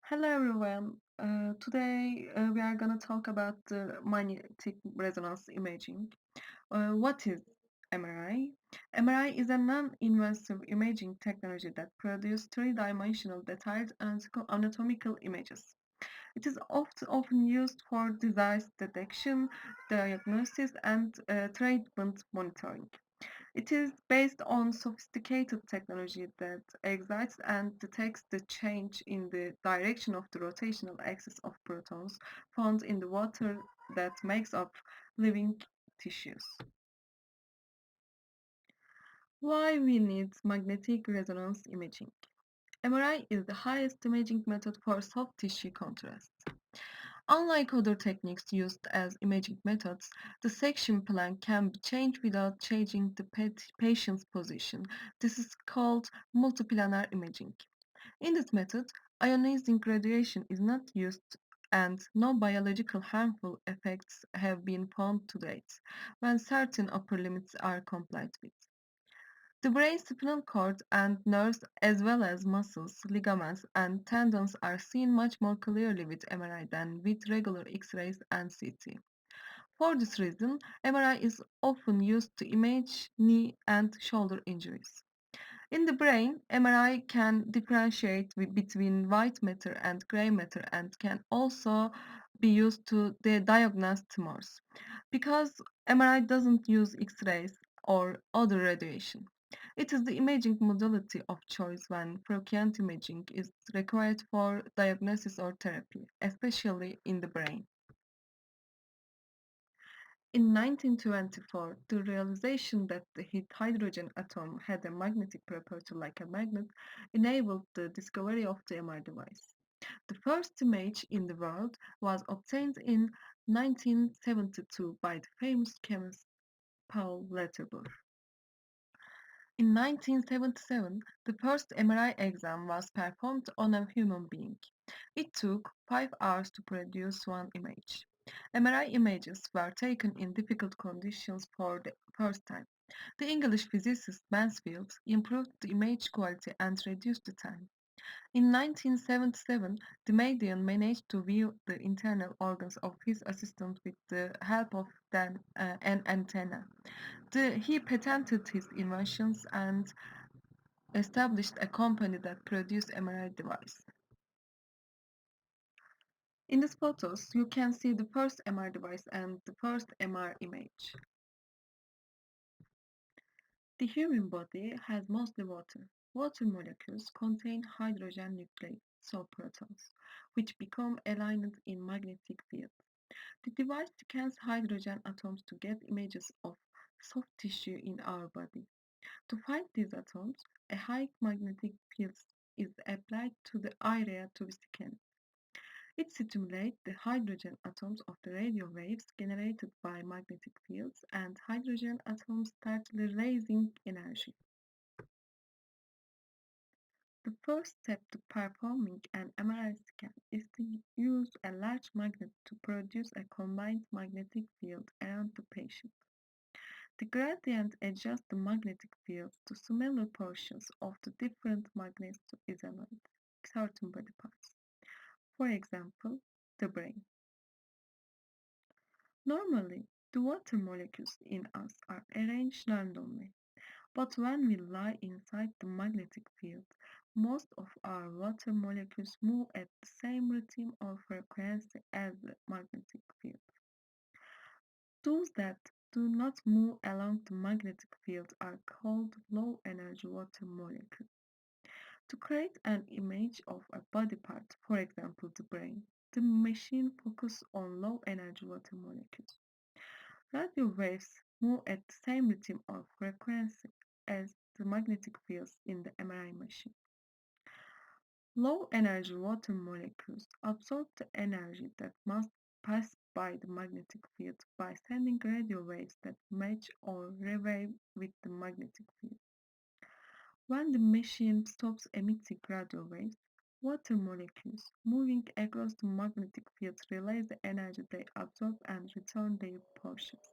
Hello everyone. Today we are gonna talk about the magnetic resonance imaging. What is MRI? MRI is a non-invasive imaging technology that produces three-dimensional detailed anatomical images. It is often used for disease detection, diagnosis, and treatment monitoring. It is based on sophisticated technology that excites and detects the change in the direction of the rotational axis of protons found in the water that makes up living tissues. Why we need magnetic resonance imaging? MRI is the highest imaging method for soft tissue contrast. Unlike other techniques used as imaging methods, the section plan can be changed without changing the patient's position. This is called multiplanar imaging. In this method, ionizing radiation is not used and no biological harmful effects have been found to date when certain upper limits are complied with. The brain's spinal cord and nerves, as well as muscles, ligaments, and tendons, are seen much more clearly with MRI than with regular X-rays and CT. For this reason, MRI is often used to image knee and shoulder injuries. In the brain, MRI can differentiate between white matter and gray matter and can also be used to diagnose tumors. Because MRI doesn't use X-rays or other radiation, it is the imaging modality of choice when frequent imaging is required for diagnosis or therapy, especially in the brain. In 1924, the realization that the hydrogen atom had a magnetic property like a magnet enabled the discovery of the MR device. The first image in the world was obtained in 1972 by the famous chemist Paul Letterboer. In 1977, the first MRI exam was performed on a human being. It took 5 hours to produce one image. MRI images were taken in difficult conditions for the first time. The English physicist Mansfield improved the image quality and reduced the time. In 1977, the medium managed to view the internal organs of his assistant with the help of an antenna. He patented his inventions and established a company that produced MRI device. In these photos, you can see the first MR device and the first MR image. The human body has mostly water. Water molecules contain hydrogen nuclei, so protons, which become aligned in magnetic field. The device scans hydrogen atoms to get images of soft tissue in our body. To find these atoms, a high magnetic field is applied to the area to be scanned. It stimulates the hydrogen atoms of the radio waves generated by magnetic fields, and hydrogen atoms start releasing energy. The first step to performing an MRI scan is to use a large magnet to produce a combined magnetic field around the patient. The gradient adjusts the magnetic field to similar portions of the different magnets to isolate certain body parts. For example, the brain. Normally, the water molecules in us are arranged randomly, but when we lie inside the magnetic field, most of our water molecules move at the same rhythm or frequency as the magnetic field. Those that do not move along the magnetic field are called low energy water molecules. To create an image of a body part, for example the brain, the machine focuses on low energy water molecules. Radio waves move at the same rhythm or frequency as the magnetic fields in the MRI machine. Low energy water molecules absorb the energy that must pass by the magnetic field by sending radio waves that match or revive with the magnetic field. When the machine stops emitting radio waves, water molecules moving across the magnetic field release the energy they absorb and return their portions.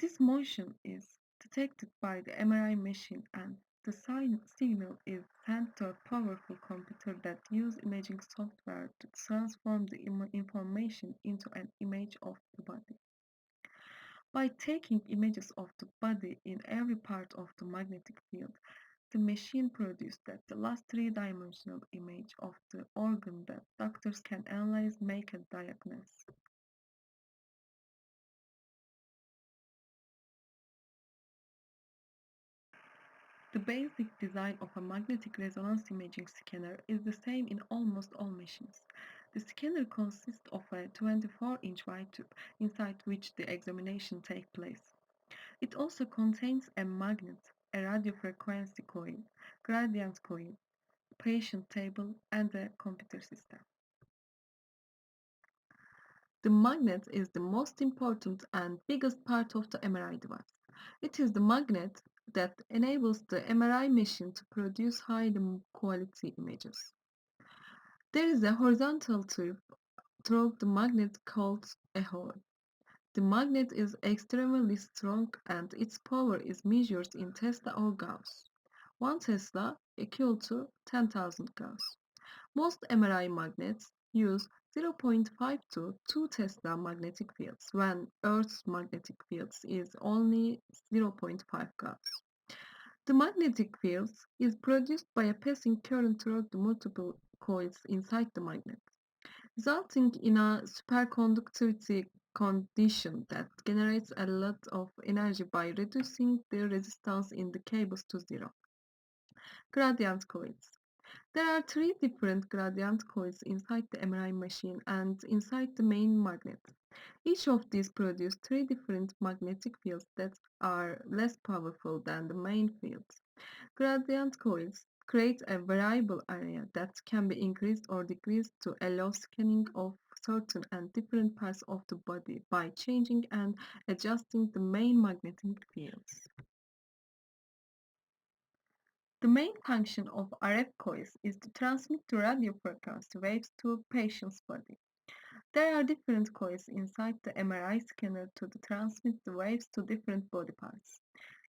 This motion is detected by the MRI machine and The signal is sent to a powerful computer that uses imaging software to transform the information into an image of the body. By taking images of the body in every part of the magnetic field, the machine produces the last three-dimensional image of the organ that doctors can analyze, make a diagnosis. The basic design of a magnetic resonance imaging scanner is the same in almost all machines. The scanner consists of a 24-inch wide tube, inside which the examination takes place. It also contains a magnet, a radiofrequency coil, gradient coil, patient table, and a computer system. The magnet is the most important and biggest part of the MRI device. It is the magnet that enables the MRI machine to produce high quality images. There is a horizontal tube through the magnet called a hole. The magnet is extremely strong and its power is measured in Tesla or Gauss. 1 Tesla equal to 10,000 Gauss. Most MRI magnets use 0.5 to 2 Tesla magnetic fields when Earth's magnetic field is only 0.5 Gauss. The magnetic field is produced by a passing current through the multiple coils inside the magnet, resulting in a superconductivity condition that generates a lot of energy by reducing the resistance in the cables to zero. Gradient coils. There are three different gradient coils inside the MRI machine and inside the main magnet. Each of these produces three different magnetic fields that are less powerful than the main fields. Gradient coils create a variable area that can be increased or decreased to allow scanning of certain and different parts of the body by changing and adjusting the main magnetic fields. The main function of RF coils is to transmit the radio frequency waves to a patient's body. There are different coils inside the MRI scanner to transmit the waves to different body parts.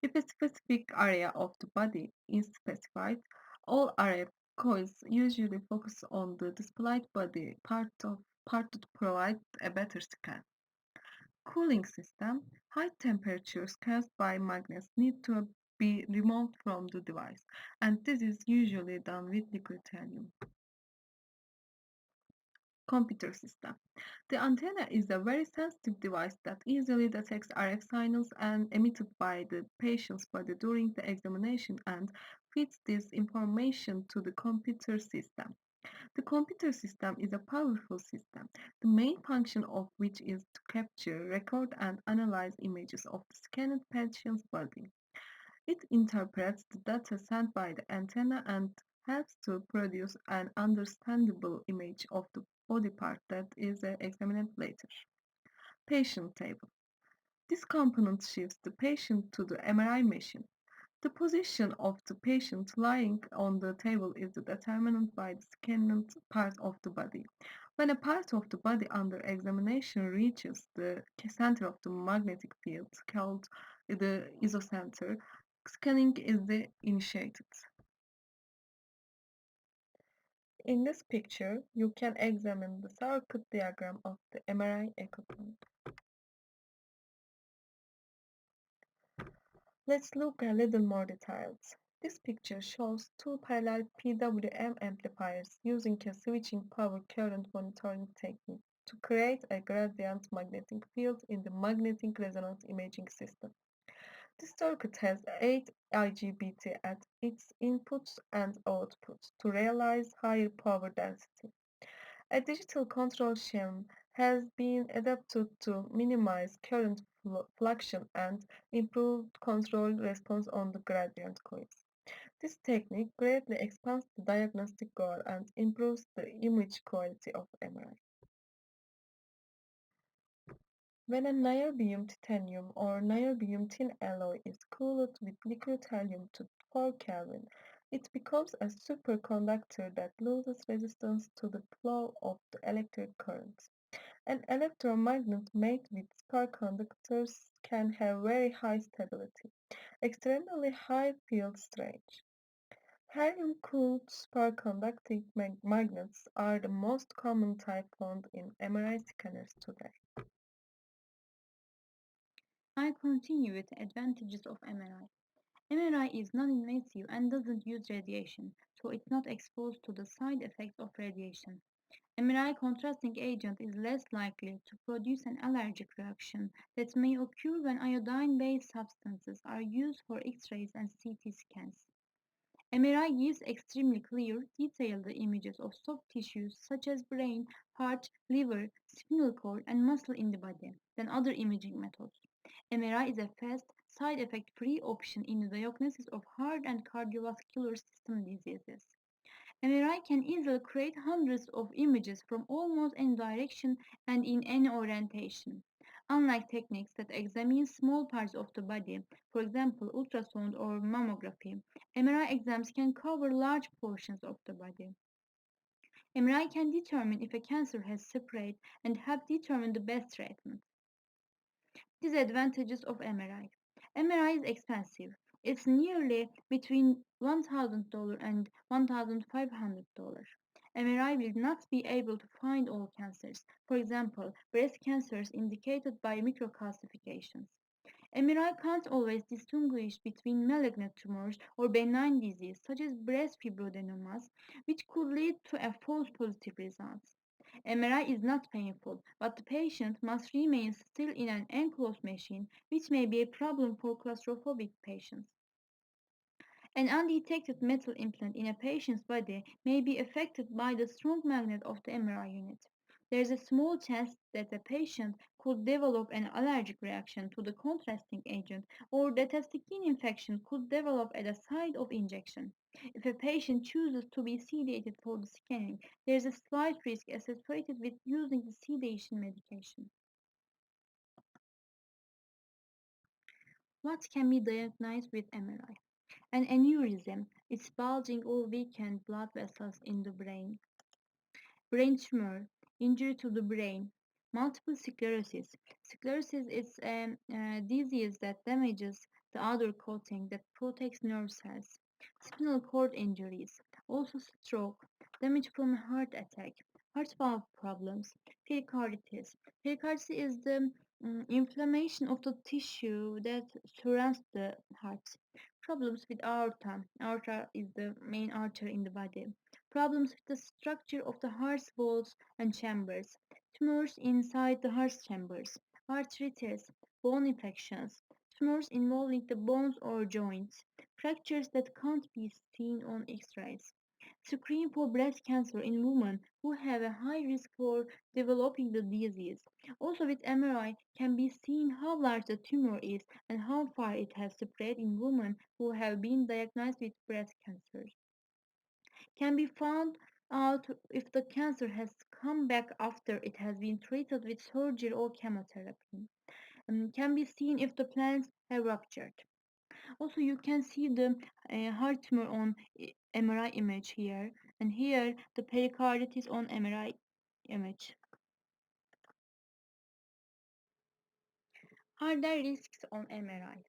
If a specific area of the body is specified, all RF coils usually focus on the displayed body part to provide a better scan. Cooling system. High temperatures caused by magnets need to be removed from the device, and this is usually done with liquid helium. Computer system. The antenna is a very sensitive device that easily detects RF signals and emitted by the patient's body during the examination and feeds this information to the computer system. The computer system is a powerful system, the main function of which is to capture, record, and analyze images of the scanned patient's body. It interprets the data sent by the antenna and helps to produce an understandable image of the body part that is examined later. Patient table. This component shifts the patient to the MRI machine. The position of the patient lying on the table is determined by the scanned part of the body. When a part of the body under examination reaches the center of the magnetic field, called the isocenter, scanning is initiated. In this picture, you can examine the circuit diagram of the MRI equipment. Let's look a little more detailed. This picture shows two parallel PWM amplifiers using a switching power current monitoring technique to create a gradient magnetic field in the magnetic resonance imaging system. This circuit has 8 IGBT at its inputs and outputs to realize higher power density. A digital control scheme has been adapted to minimize current fluctuation and improve control response on the gradient coils. This technique greatly expands the diagnostic goal and improves the image quality of MRI. When a niobium titanium or niobium tin alloy is cooled with liquid helium to 4 Kelvin, it becomes a superconductor that loses resistance to the flow of the electric current. An electromagnet made with superconductors can have very high stability, extremely high field strength, Helium-cooled superconducting magnets are the most common type found in MRI scanners today. I continue with the advantages of MRI. MRI is non-invasive and doesn't use radiation, so it's not exposed to the side effects of radiation. MRI contrasting agent is less likely to produce an allergic reaction that may occur when iodine-based substances are used for X-rays and CT scans. MRI gives extremely clear, detailed images of soft tissues such as brain, heart, liver, spinal cord, and muscle in the body than other imaging methods. MRI is a fast, side effect free option in the diagnosis of heart and cardiovascular system diseases. MRI can easily create hundreds of images from almost any direction and in any orientation. Unlike techniques that examine small parts of the body, for example ultrasound or mammography, MRI exams can cover large portions of the body. MRI can determine if a cancer has spread and help determine the best treatment. Disadvantages of MRI. MRI is expensive. It's nearly between $1,000 and $1,500. MRI will not be able to find all cancers, for example, breast cancers indicated by microcalcifications. MRI can't always distinguish between malignant tumors or benign disease such as breast fibroadenomas, which could lead to a false positive result. MRI is not painful, but the patient must remain still in an enclosed machine, which may be a problem for claustrophobic patients. An undetected metal implant in a patient's body may be affected by the strong magnet of the MRI unit. There is a small chance that a patient could develop an allergic reaction to the contrasting agent or that a skin infection could develop at the site of injection. If a patient chooses to be sedated for the scanning, there is a slight risk associated with using the sedation medication. What can be diagnosed with MRI? An aneurysm is bulging or weakened blood vessels in the brain. Brain tumor, injury to the brain, multiple sclerosis. Sclerosis is a disease that damages the outer coating that protects nerve cells. Spinal cord injuries, also stroke, damage from a heart attack, heart valve problems, pericarditis. Pericarditis is the inflammation of the tissue that surrounds the heart. Problems with aorta. Aorta is the main artery in the body. Problems with the structure of the heart's walls and chambers, tumors inside the heart chambers, arthritis, bone infections, tumors involving the bones or joints, fractures that can't be seen on X-rays. Screen for breast cancer in women who have a high risk for developing the disease. Also with MRI can be seen how large the tumor is and how far it has spread in women who have been diagnosed with breast cancer. Can be found out if the cancer has come back after it has been treated with surgery or chemotherapy. Can be seen if the plants have ruptured. Also, you can see the heart tumor on MRI image here, and here the pericarditis on MRI image. Are there risks on MRI?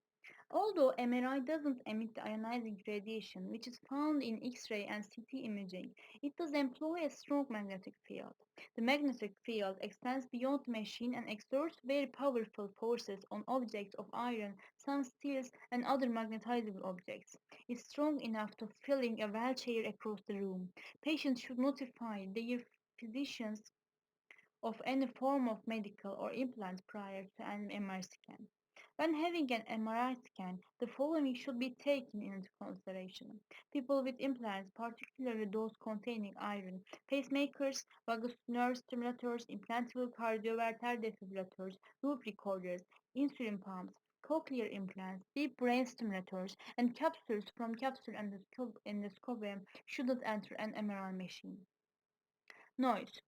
Although MRI doesn't emit the ionizing radiation which is found in X-ray and CT imaging, it does employ a strong magnetic field. The magnetic field extends beyond the machine and exerts very powerful forces on objects of iron, sun steels, and other magnetizable objects. It's strong enough to fling a wheelchair across the room. Patients should notify their physicians of any form of medical or implant prior to an MRI scan. When having an MRI scan, the following should be taken into consideration. People with implants, particularly those containing iron, pacemakers, vagus nerve stimulators, implantable cardioverter defibrillators, loop recorders, insulin pumps, cochlear implants, deep brain stimulators, and capsules from capsule endoscopy shouldn't enter an MRI machine. Noise.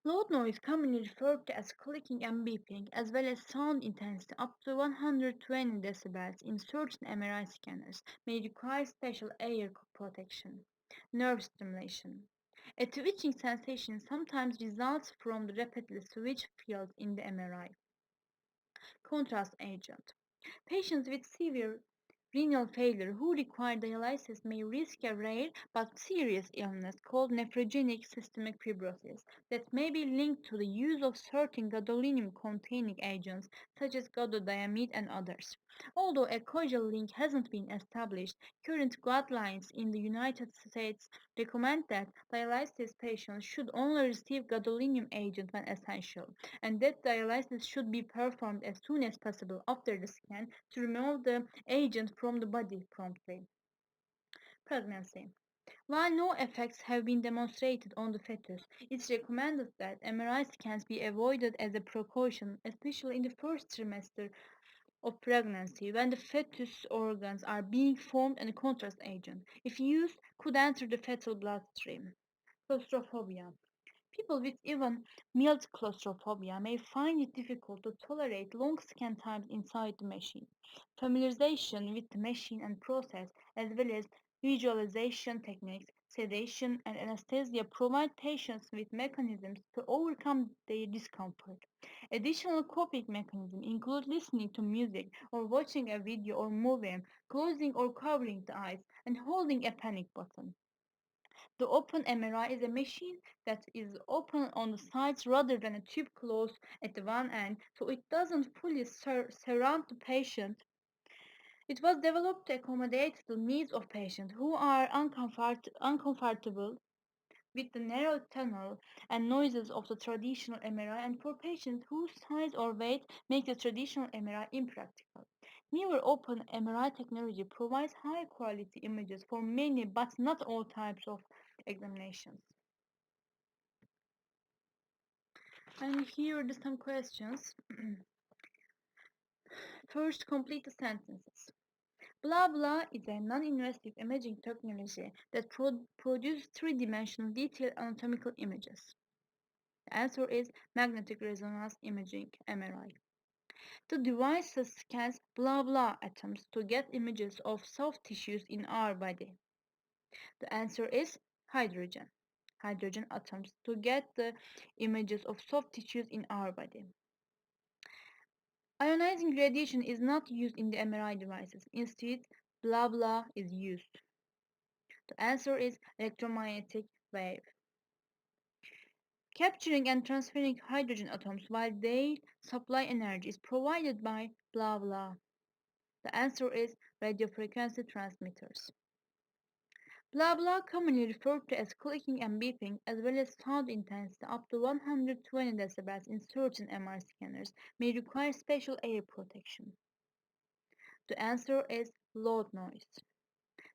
Loud noise, commonly referred to as clicking and beeping, as well as sound intensity up to 120 decibels in certain MRI scanners, may require special ear protection. Nerve stimulation. A twitching sensation sometimes results from the rapidly switched field in the MRI. Contrast agent. Patients with severe renal failure who require dialysis may risk a rare but serious illness called nephrogenic systemic fibrosis that may be linked to the use of certain gadolinium-containing agents such as gadodiamide and others. Although a causal link hasn't been established, current guidelines in the United States recommend that dialysis patients should only receive gadolinium agent when essential, and that dialysis should be performed as soon as possible after the scan to remove the agent from the body promptly. Pregnancy. While no effects have been demonstrated on the fetus, it's recommended that MRI scans be avoided as a precaution, especially in the first trimester of pregnancy when the fetus organs are being formed and a contrast agent, if used, could enter the fetal bloodstream. Claustrophobia. People with even mild claustrophobia may find it difficult to tolerate long scan times inside the machine. Familiarization with the machine and process, as well as visualization techniques, sedation, and anesthesia provide patients with mechanisms to overcome their discomfort. Additional coping mechanisms include listening to music or watching a video or movie, closing or covering the eyes, and holding a panic button. The open MRI is a machine that is open on the sides rather than a tube closed at the one end, so it doesn't fully surround the patient. It was developed to accommodate the needs of patients who are uncomfortable with the narrow tunnel and noises of the traditional MRI, and for patients whose size or weight make the traditional MRI impractical. Newer open MRI technology provides high quality images for many but not all types of examinations. And here are some questions. First, complete the sentences. Blah blah is a non-invasive imaging technology that produces three-dimensional detailed anatomical images. The answer is magnetic resonance imaging, MRI. The device scans blah blah atoms to get images of soft tissues in our body. The answer is hydrogen. Hydrogen atoms to get the images of soft tissues in our body. Ionizing radiation is not used in the MRI devices. Instead, blah blah is used. The answer is electromagnetic wave. Capturing and transferring hydrogen atoms while they supply energy is provided by blah blah. The answer is radiofrequency transmitters. Blah blah, commonly referred to as clicking and beeping, as well as sound intensity up to 120 decibels in certain MR scanners, may require special air protection. The answer is loud noise.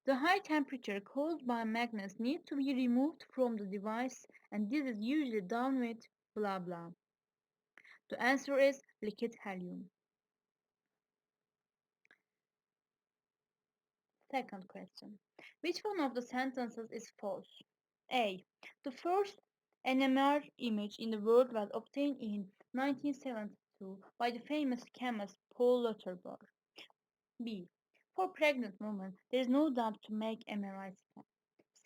The high temperature caused by magnets needs to be removed from the device, and this is usually done with blah blah. The answer is liquid helium. Second question. Which one of the sentences is false? A. The first NMR image in the world was obtained in 1972 by the famous chemist Paul Lauterbach. B. For pregnant women, there is no doubt to make MRI scan.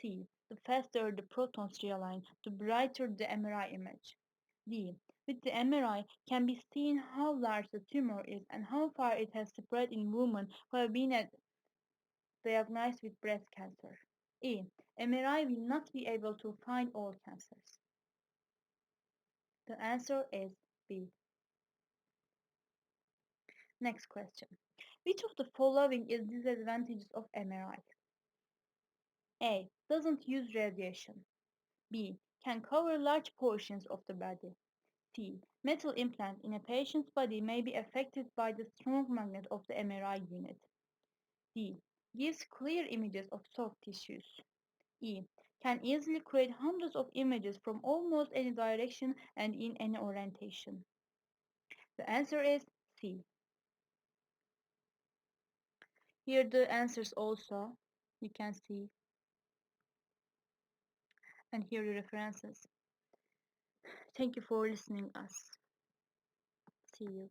C. The faster the protons realign, the brighter the MRI image. D. With the MRI can be seen how large the tumor is and how far it has spread in women who have been diagnosed with breast cancer. E. MRI will not be able to find all cancers. The answer is B. Next question. Which of the following is disadvantages of MRI? A. Doesn't use radiation. B. Can cover large portions of the body. C. Metal implant in a patient's body may be affected by the strong magnet of the MRI unit. D. Gives clear images of soft tissues. E. Can easily create hundreds of images from almost any direction and in any orientation. The answer is C. Here the answers also you can see, and here the references. Thank you for listening us. See you.